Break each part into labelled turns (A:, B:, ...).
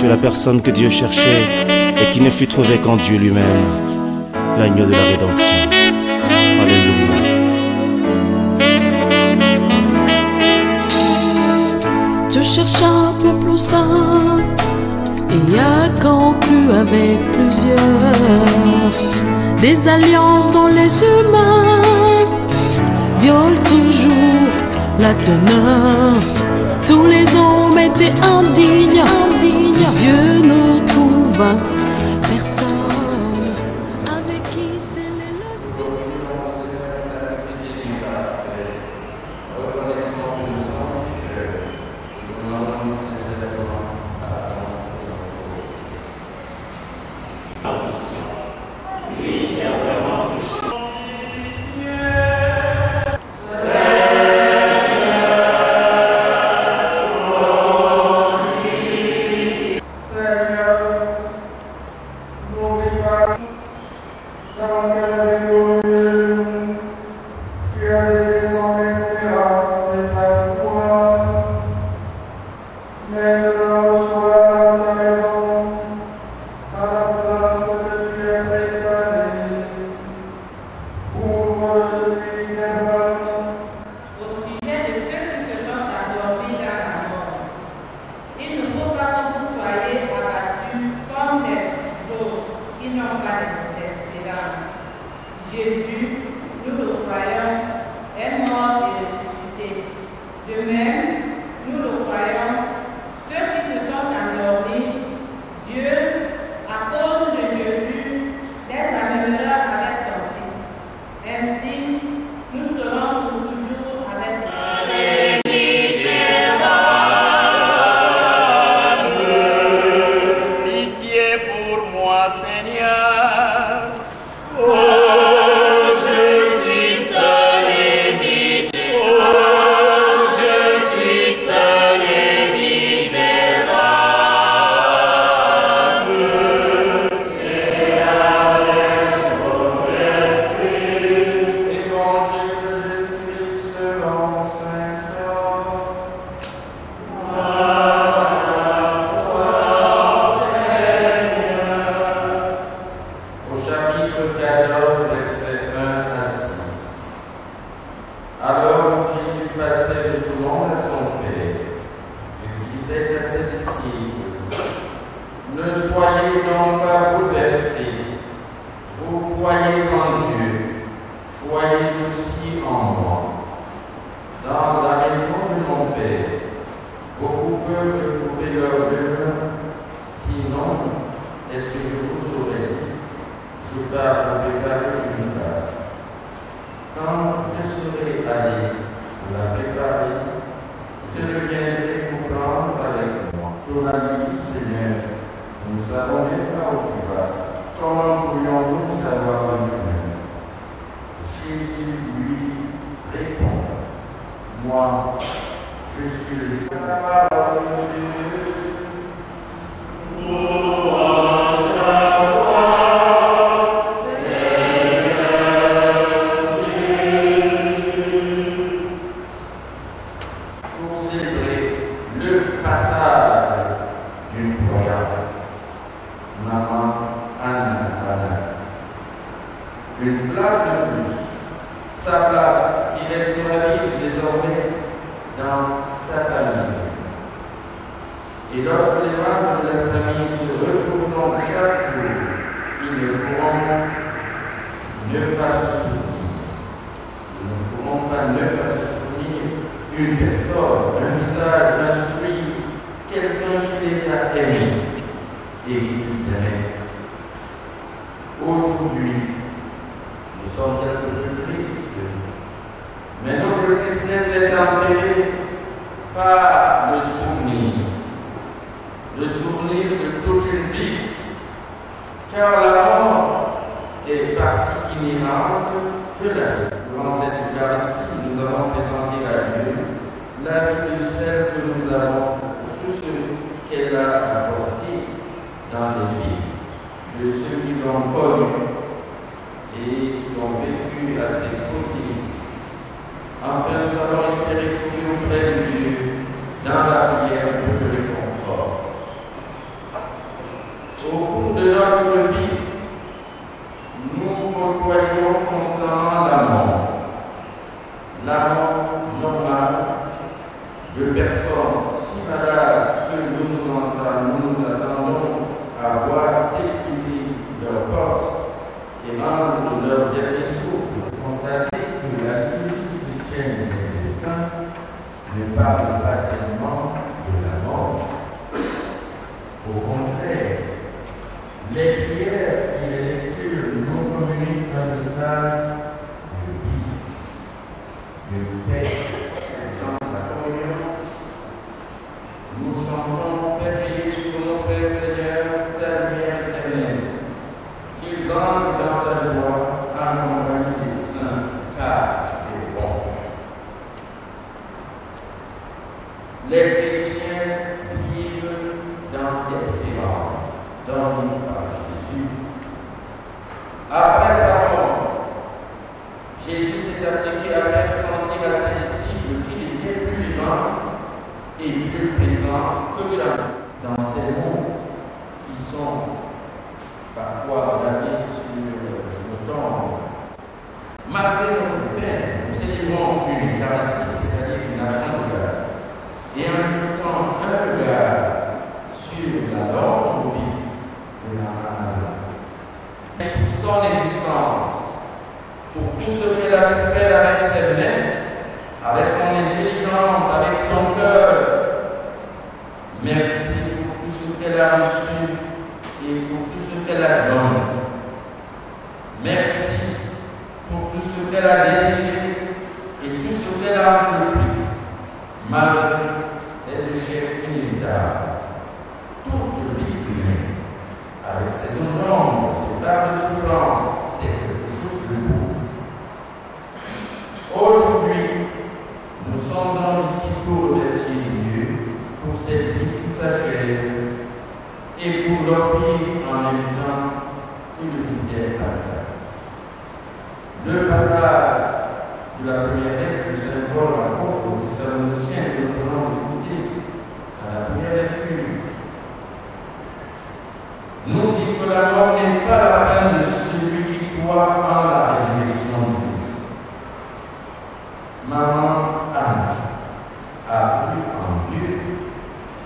A: fut la personne que Dieu cherchait et qui ne fut trouvée qu'en Dieu lui-même, l'agneau de la rédemption. Alléluia.
B: Dieu cherche un peuple saint et a conclu avec plusieurs des alliances dont les humains violent toujours la teneur. Tous les hommes étaient indignes. Dieu ne trouva personne avec qui sceller le ciel.
C: Jésus, nous le croyons, est mort et ressuscité. De même, nous le croyons, ceux qui se sont endormis, Dieu, à cause de Jésus, les amènera avec son Fils. Ainsi, nous serons pour toujours avec lui.
D: Pitié pour moi, Seigneur.
E: Alors Jésus passait le second à son Père. Il disait à ses disciples, ne soyez donc pas bouleversés. Vous croyez en Dieu, croyez aussi en moi. Dans la maison de mon Père, beaucoup peuvent trouver leur demeure. Sinon, est-ce que je vous aurais dit, je pars vous préparer une place. Quand je serai allé pour la préparer, je reviendrai vous prendre avec moi. Thomas lui dit, Seigneur, nous ne savons même pas où tu vas. Comment pourrions-nous savoir le chemin? Jésus lui répond, moi, je suis le chemin. Pour célébrer le passage d'une croyante, maman Anna. Une place de plus, sa place qui restera libre désormais dans sa famille. Et lorsque les membres de la famille se retourneront chaque jour, ils ne pourront ne pas se souvenir. Ils ne pourront pas ne pas se souvenir une personne, un visage, instruit, quelqu'un qui les a aimés et qui les aimait. Aujourd'hui, nous sommes quelque peu tristes, mais notre tristesse est tempérée par le souvenir de toute une vie, car la mort est partie inhérente de la vie. Durant cette Eucharistie, nous avons présenté à Dieu la vie de celle que nous avons, tout ce qu'elle a apporté dans les vies de ceux qui l'ont connue et qui ont vécu à ses côtés. Enfin, nous allons espérer trouver auprès de Dieu, dans la prière, un peu de réconfort. de personnes si malades que nous attendons à voir s'épuiser leur force et rendre leur dernier souffle. Constatez que la liturgie chrétienne des défunts ne parle pas tellement de la mort. Au contraire, les prières et les lectures nous communiquent un message de vie, de paix. Dans la communion, nous chantons Père sur nos frères Seigneur, ta lumière éternelle. Qu'ils entrent dans ta joie, accompagnés des saints, car c'est bon. Les chrétiens vivent dans l'espérance donnée par Jésus. Après sa mort, Jésus s'est appliqué à faire sentir à ses disciples qu'il était plus vivant et plus présent que jamais dans ces mondes qui sont parfois gravés sur nos tombes. Malgré notre peine, nous célébrons une Eucharistie, c'est-à-dire une action de grâce. Et en jetant un regard sur la longue vie de la Marie, pour son existence, pour tout ce qu'elle a pu faire avec ses mains, avec son intelligence, avec son cœur. Merci pour tout ce qu'elle a reçu et pour tout ce qu'elle a donné. Merci pour tout ce qu'elle a désiré et tout ce qu'elle a accompli, malgré les échecs inévitables. Toute vie humaine, avec ses ombres, ses tables de souffrance, c'est quelque chose de beau. Aujourd'hui, nous sommes dans ici pour remercier Dieu pour cette vie qui s'achève et pour l'offrir en même temps que le mystère passage. Le passage de la première lettre de Saint Paul apôtre aux Thessaloniciens que nous venons d'écouter à la première lecture nous dit que la mort n'est pas la fin de celui qui croit en la résurrection de Christ. Maman Anne a cru en Dieu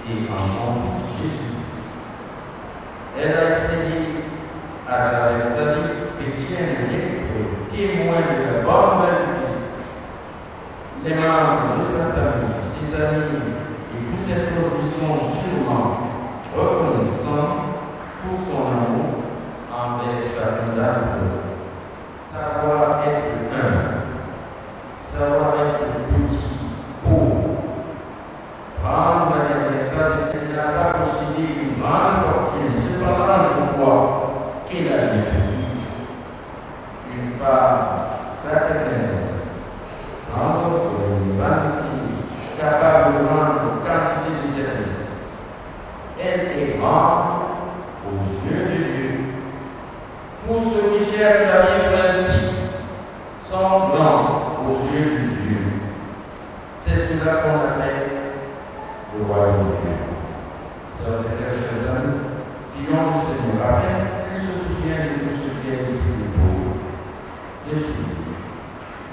E: et en son Fils Jésus-Christ. Elle a essayé, à travers sa vie chrétienne, d'être témoin de la bonne nouvelle du Christ. Les membres de sa famille, ses amis et tous ses proches sont sûrement reconnaissants pour son amour envers chacun d'entre eux. Savoir être humble, savoir être petit, pauvre, prendre la dernière place, elle n'a pas possédé une grande fortune. Cependant, je crois qu'elle a bien vécu. Une femme fraternelle, sans orgueil ni vanité, capable de rendre quantité de service. Elle est grande aux yeux de Dieu. Pour ceux qui cherchent à vivre ainsi, sont grands aux yeux de Dieu. C'est cela qu'on appelle le royaume de Dieu. Sœurs et frères, chers amis, prions le Seigneur afin qu'il se souvienne de tout ce qui est écrit de beau, de soumis,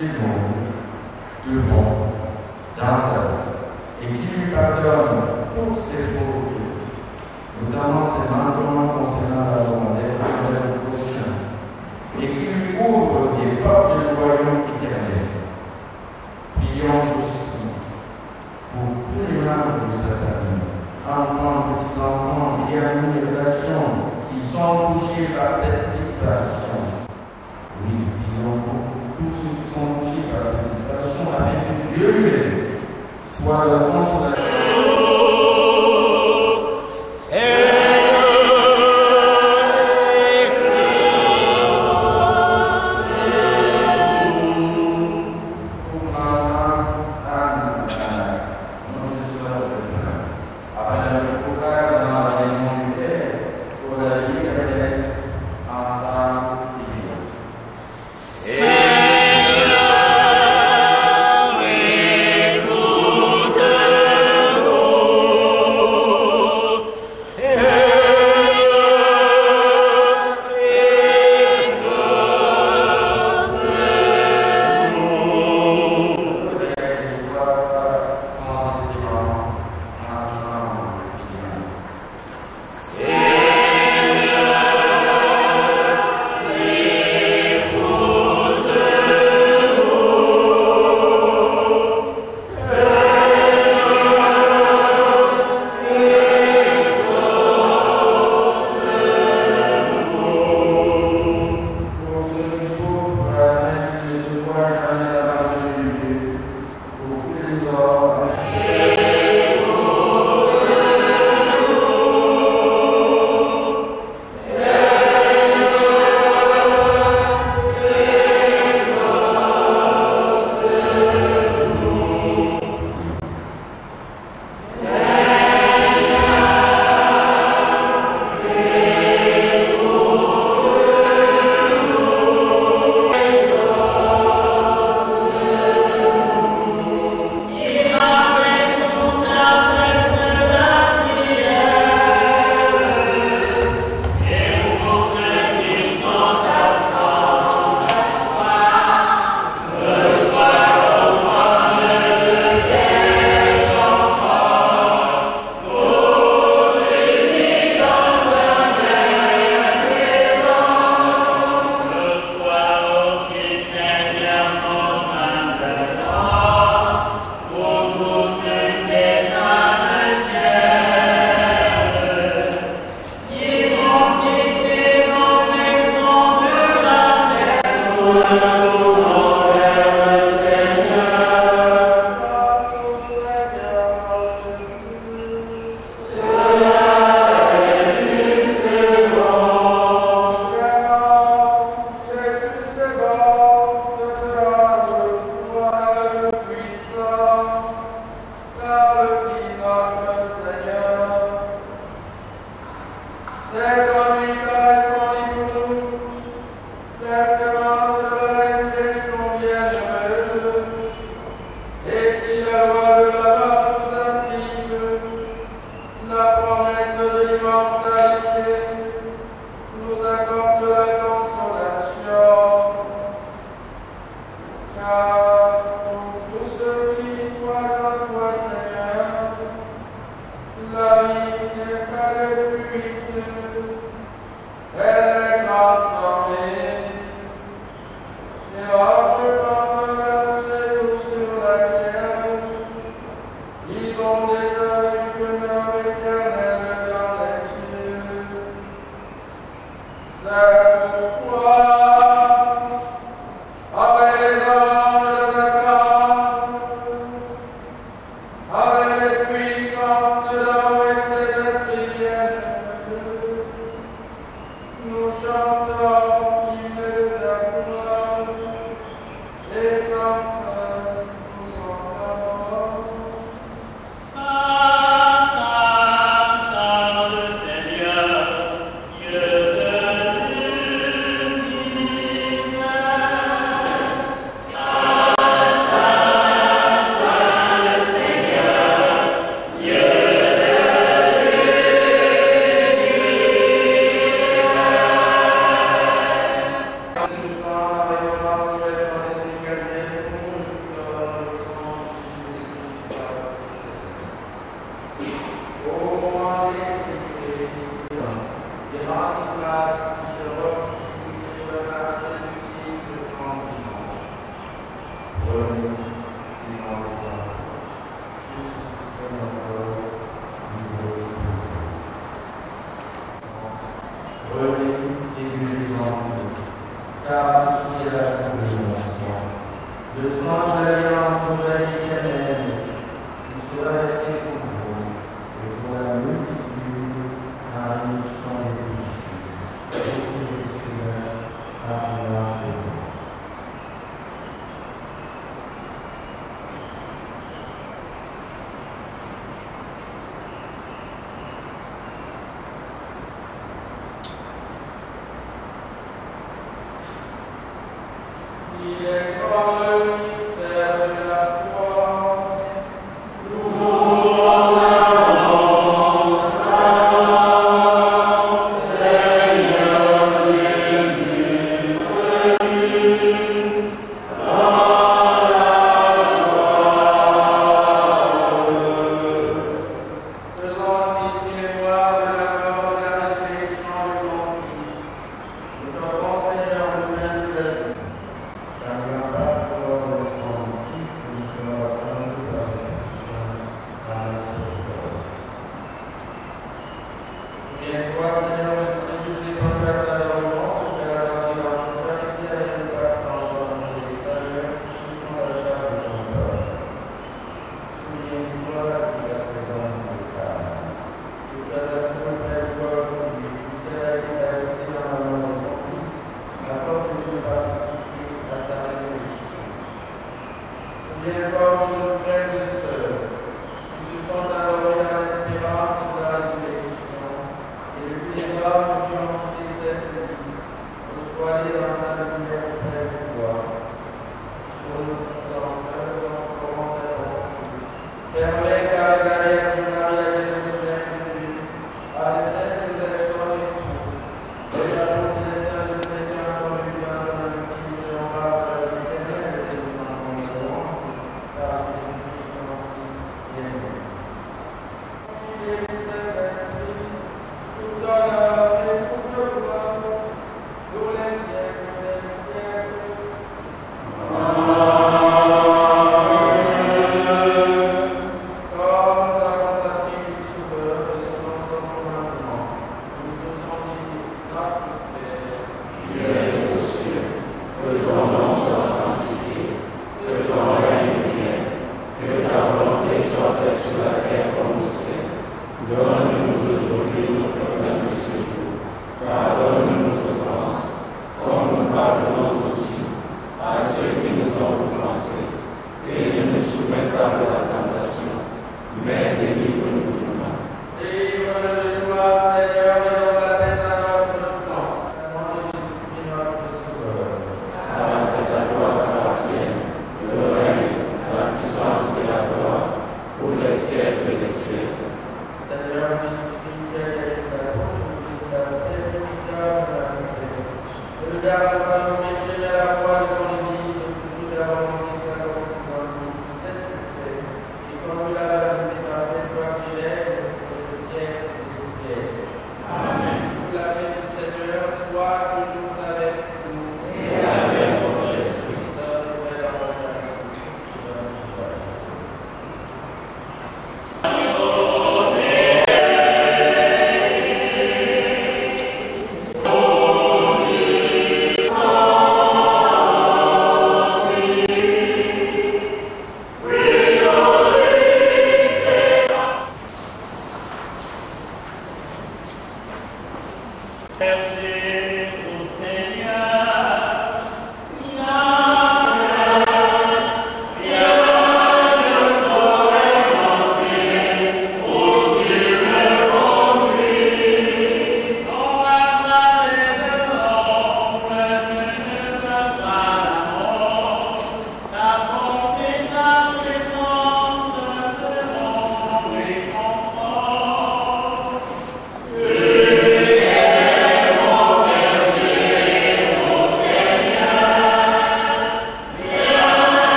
E: de bon, de bon dans sa vie, et qu'il lui pardonne toutes ses fautes, notamment ses manquements concernant la demande du prochain, et qu'il lui ouvre des portes du royaume éternel. Prions aussi pour tous les membres de sa famille, enfants, petits-enfants et amis et relations qui sont touchés par cette disparition. Oui, prions pour tous ceux qui sont touchés par cette disparition, afin que Dieu lui-même soit le consolateur.
D: Seigneur, écoute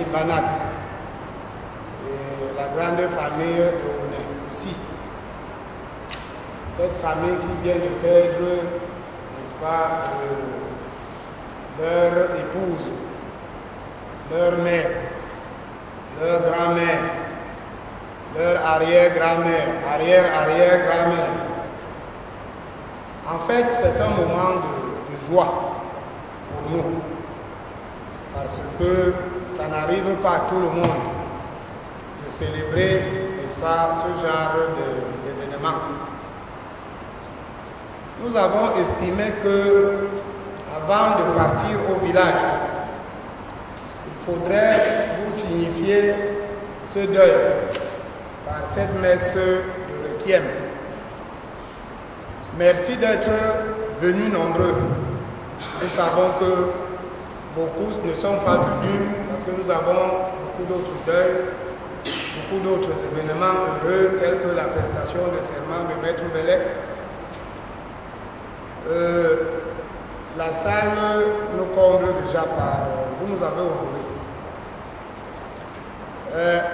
F: famille Banat et la grande famille Eoné aussi. Cette famille qui vient de perdre, n'est-ce pas, leur épouse, leur mère, leur grand-mère, leur arrière-grand-mère, arrière-arrière-grand-mère. En fait, c'est un moment de joie pour nous, parce que ça n'arrive pas à tout le monde de célébrer, n'est-ce pas, ce genre d'événement. Nous avons estimé que, avant de partir au village, il faudrait vous signifier ce deuil par cette messe de requiem. Merci d'être venus nombreux. Nous savons que beaucoup ne sont pas venus parce que nous avons beaucoup d'autres deuils, beaucoup d'autres événements heureux tels que la prestation de serment de Maître Bélec. La salle nous comble déjà par vous nous avez honoré.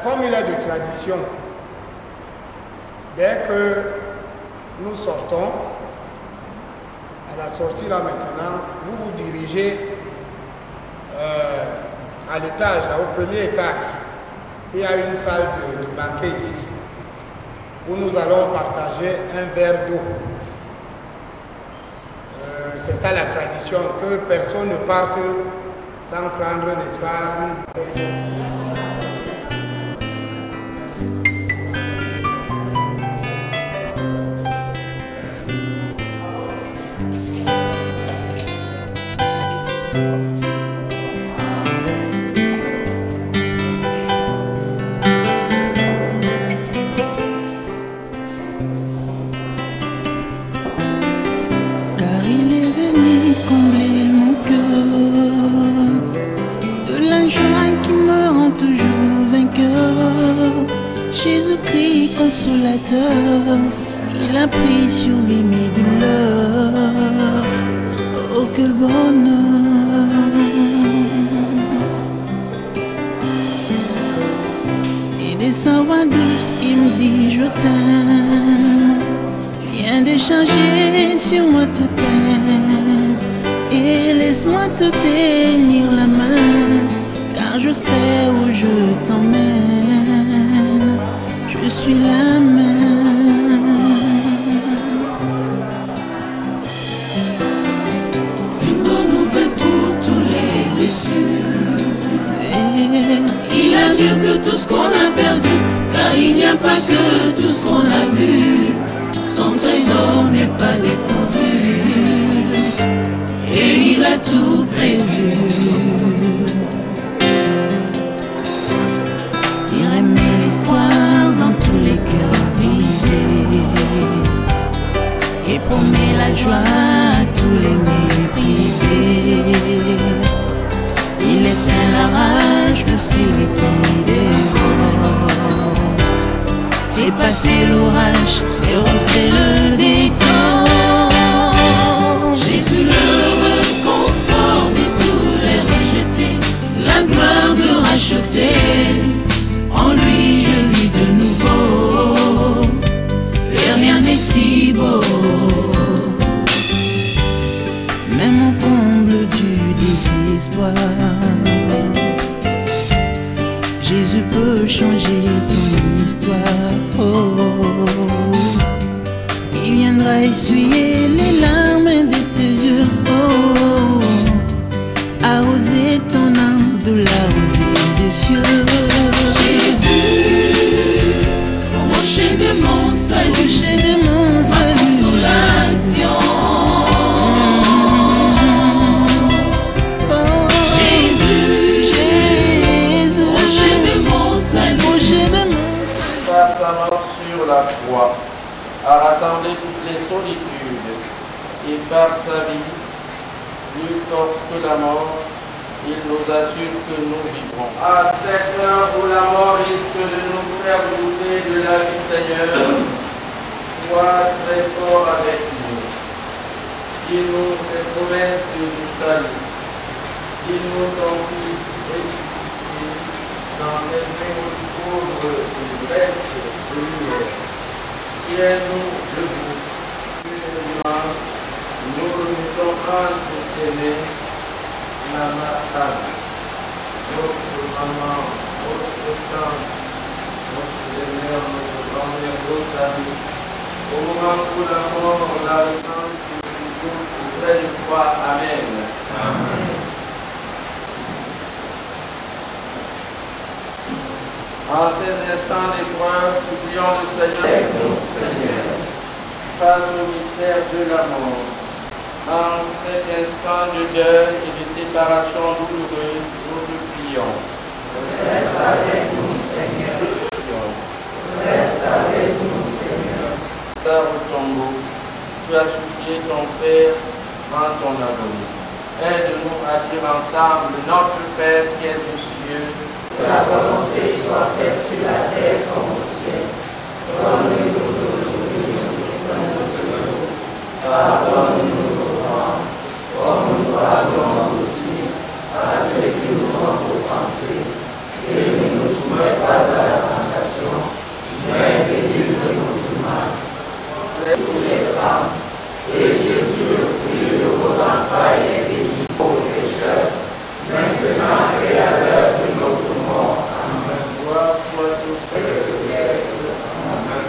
F: Comme il est de tradition, dès que nous sortons, à la sortie là maintenant, vous vous dirigez à l'étage, là, au premier étage. Il y a une salle de banquet ici, où nous allons partager un verre d'eau. C'est ça la tradition, que personne ne parte sans prendre, n'est-ce pas,
B: Jésus-Christ consolateur, il a pris sur lui mes douleurs. Oh, quel bonheur! Et de sa voix douce, il me dit je t'aime. Viens d'échanger sur moi tes peines et laisse-moi te tenir la main, car je sais où je t'emmène. Je suis la main. Une bonne nouvelle pour tous les déçus. Il a mieux que tout ce qu'on a perdu, car il n'y a pas que tout ce qu'on a vu. Son trésor n'est pas dépourvu, et il a tout prévu. Il remet l'espoir dans tous les cœurs brisés et promet la joie à tous les méprisés. Il éteint la rage de celui qui dévore, fait passer l'orage et refait le décor. Jésus le réconforte et tous les rejetés, la gloire de racheter. En lui je vis de nouveau, et rien n'est si beau. Même au comble du désespoir, Jésus peut changer ton histoire. Oh, il viendra essuyer les larmes de tes yeux. Oh, arroser ton âme de la rosée des cieux. Jésus, rocher de mon salut, ma consolation. Oh, Jésus, rocher de mon salut,
E: par sa mort sur la croix, a rassemblé toutes les solitudes, et par sa vie, plus forte que la mort, il nous assure que nous vivrons. À cette heure où la mort risque de nous faire douter de la vie, Seigneur, sois très fort avec nous. Dis-nous les promesses du salut. Dis-nous ton Fils ressuscité dans cette vie pauvre et bête de lumière. Tiens-nous debout, nous nous sommes pour t'aimer, Maman Anne, notre maman, notre tante, notre mère, notre grand-mère, notre ami. Au moment où la mort, la vengeance, nous près de toi. Amen. Amen. En ces instants d'épreuve, supplions le Seigneur, face au mystère de la mort. En cet instant de deuil et de séparation douloureuse, nous te prions. Reste avec nous, Seigneur. Reste avec nous, Seigneur. Au tombeau, tu as supplié ton Père en ton agonie. Aide-nous à dire ensemble, notre Père qui es aux cieux, que la volonté soit faite sur la terre comme au ciel. Donne-nous aujourd'hui notre pain de ce jour. Pardonne-nous nos offenses, comme nous pardonnons aussi à ceux qui nous ont offensés. Et ne nous soumets pas à la tentation, mais délivre-nous du mal. Tous les femmes, et Jésus, le fruit de vos entrailles, est béni, ô pécheurs, maintenant et à l'heure de notre mort. Amen. Gloire soit au Père du siècle. Amen.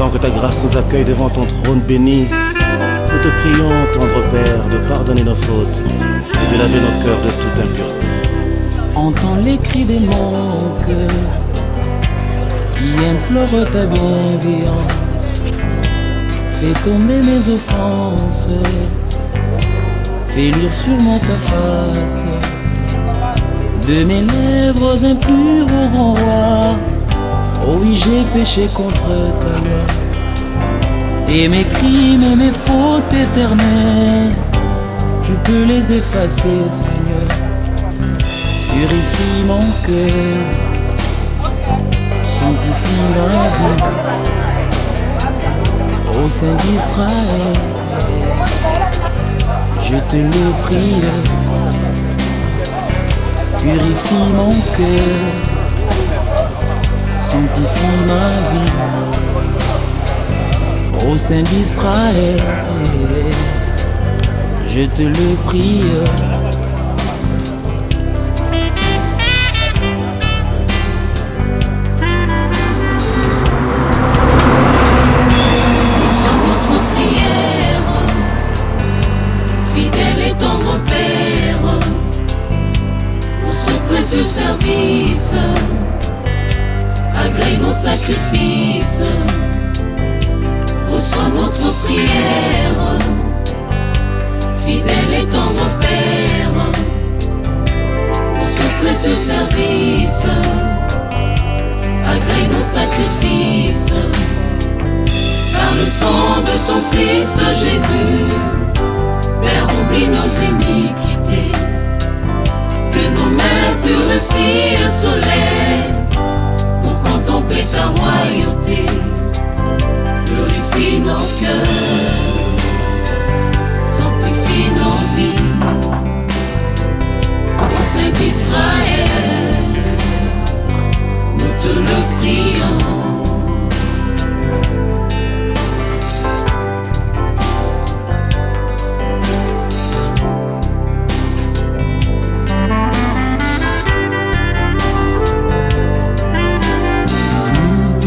A: attendant que ta grâce nous accueille devant ton trône béni, nous te prions, tendre Père, de pardonner nos fautes et de laver nos cœurs de toute impureté.
B: Entends les cris de mon cœur qui implore ta bienveillance. Fais tomber mes offenses, fais lire sur moi ta face. De mes lèvres impures au grand roi, oh oui, j'ai péché contre ta loi. Et mes crimes et mes fautes éternelles, je peux les effacer, Seigneur. Purifie mon cœur, sanctifie ma vie, ô Saint d'Israël, je te le prie. Purifie mon cœur, sanctifie ma vie, ô Saint d'Israël, je te le prie. Reçois notre prière, fidèle et tendre Père, pour ce précieux service, agrée nos sacrifices. Reçois notre prière, fidèle et tendre Père, pour ce précieux service, agrée nos sacrifices. Par le sang de ton Fils Jésus, Père, oublie nos iniquités, que nos mains purifient le soleil pour contempler ta royauté. Purifie nos cœurs, sanctifie nos vies, ô Saint d'Israël, nous te le prions.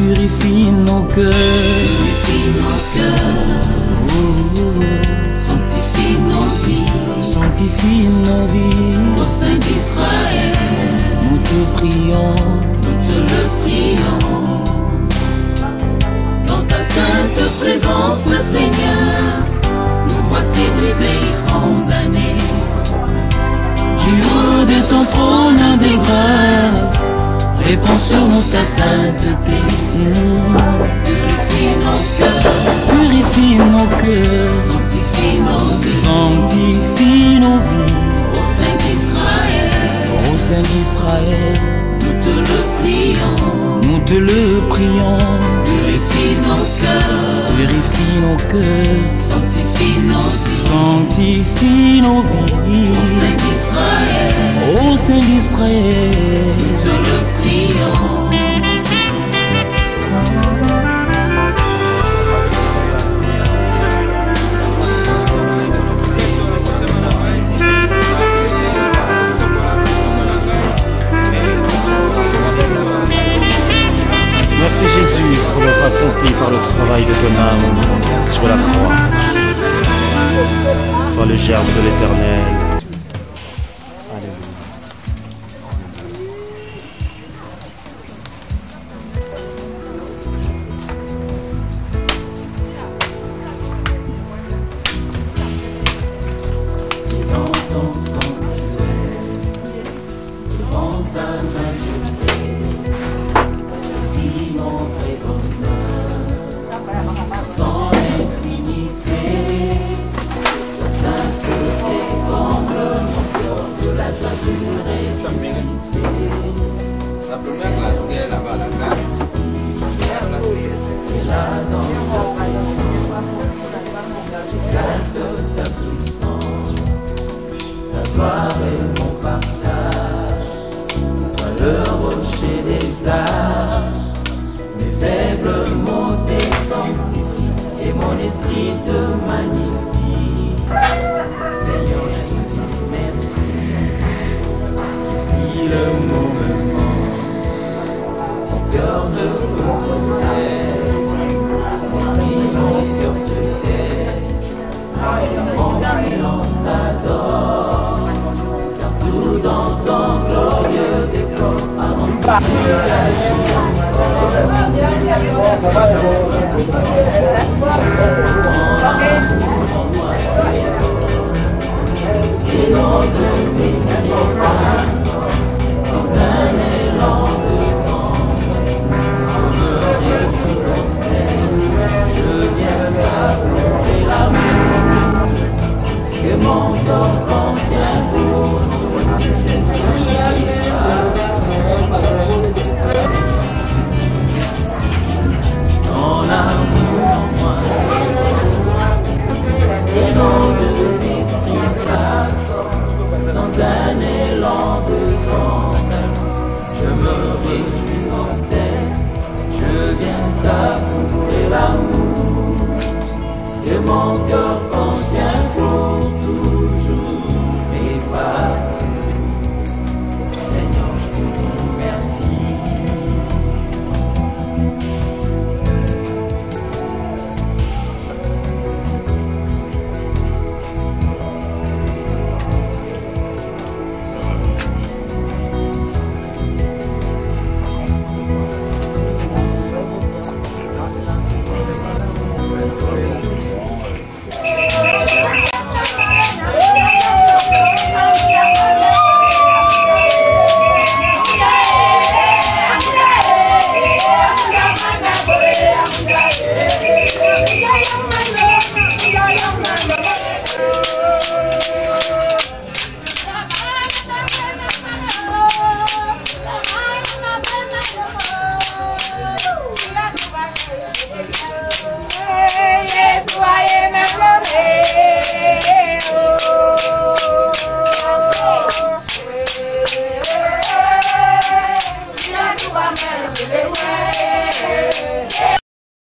B: Purifie nos cœurs, sanctifie nos vies, ô Saint d'Israël, nous te prions, nous te le prions. Dans ta sainte présence, Seigneur, nous voici brisés et condamnés. Du haut de ton trône de grâce, répands sur nous ta sainteté. Purifie nos cœurs, sanctifie nos vies, ô Saint d'Israël, nous te le prions. Purifie nos cœurs, sanctifie nos vies, ô Saint d'Israël, nous te le prions.
A: Merci Jésus pour l'œuvre accomplie par le travail de ton âme sur la croix. Toi le germe de l'Éternel.
B: Que notre existence